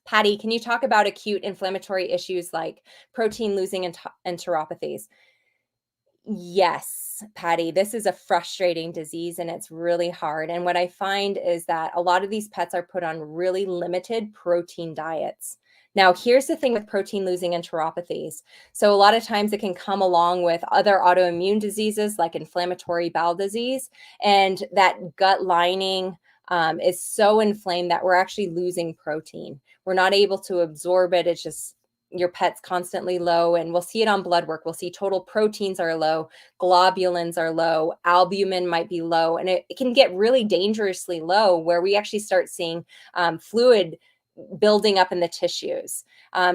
Patty, can you talk about acute inflammatory issues like protein losing enteropathies? Yes, Patty, this is a frustrating disease and it's really hard. And what I find is that a lot of these pets are put on really limited protein diets. Now, here's the thing with protein losing enteropathies. So, a lot of times it can come along with other autoimmune diseases like inflammatory bowel disease, and that gut lining is so inflamed that we're actually losing protein. We're not able to absorb it. It's just your pet's constantly low, and we'll see it on blood work. We'll see total proteins are low, globulins are low, albumin might be low, and it can get really dangerously low where we actually start seeing fluid building up in the tissues.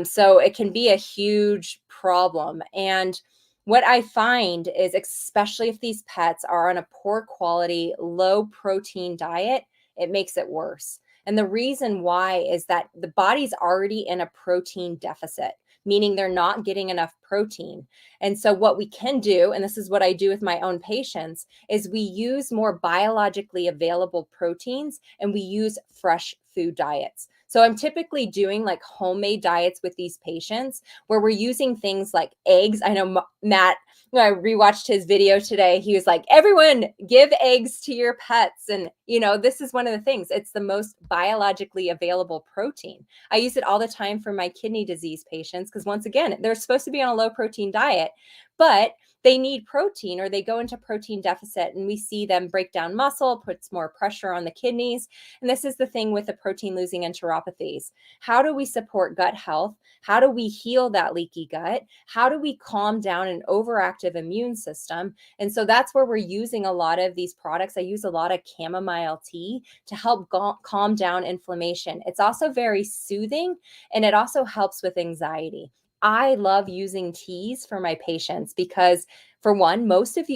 So it can be a huge problem. And what I find is, especially if these pets are on a poor quality, low protein diet, it makes it worse. And the reason why is that the body's already in a protein deficit, meaning they're not getting enough protein. And so, what we can do, and this is what I do with my own patients, is we use more biologically available proteins and we use fresh food diets. So, I'm typically doing like homemade diets with these patients where we're using things like eggs. I know Matt, when I rewatched his video today, he was like, everyone give eggs to your pets. And, this is one of the things, it's the most biologically available protein. I use it all the time for my kidney disease patients because, once again, they're supposed to be on a low protein diet, but they need protein or they go into protein deficit, and we see them break down muscle, puts more pressure on the kidneys. And this is the thing with the protein losing enteropathies. How do we support gut health? How do we heal that leaky gut? How do we calm down an overactive immune system? And so that's where we're using a lot of these products. I use a lot of chamomile tea to help calm down inflammation. It's also very soothing, and it also helps with anxiety. I love using teas for my patients because, for one, most of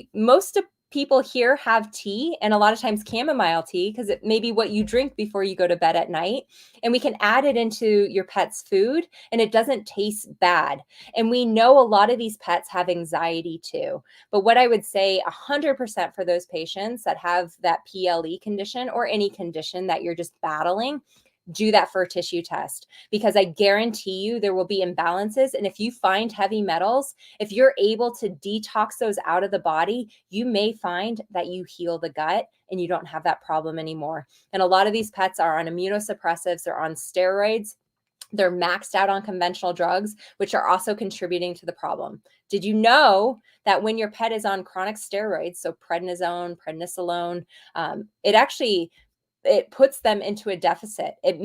people here have tea, and a lot of times chamomile tea, because it may be what you drink before you go to bed at night. And we can add it into your pet's food and it doesn't taste bad. And we know a lot of these pets have anxiety too. But what I would say 100% for those patients that have that PLE condition or any condition that you're just battling, do that for a tissue test, because I guarantee you there will be imbalances. And if you find heavy metals, if you're able to detox those out of the body, you may find that you heal the gut and you don't have that problem anymore. And a lot of these pets are on immunosuppressives, they're on steroids, they're maxed out on conventional drugs, which are also contributing to the problem. Did you know that when your pet is on chronic steroids, so prednisone, prednisolone, it puts them into a deficit. It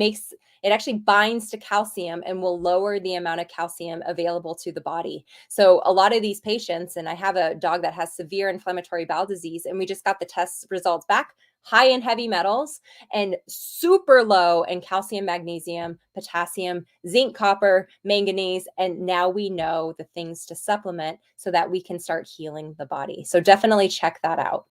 actually binds to calcium and will lower the amount of calcium available to the body. So a lot of these patients, and I have a dog that has severe inflammatory bowel disease, and we just got the test results back, high in heavy metals and super low in calcium, magnesium, potassium, zinc, copper, manganese. And now we know the things to supplement so that we can start healing the body. So definitely check that out.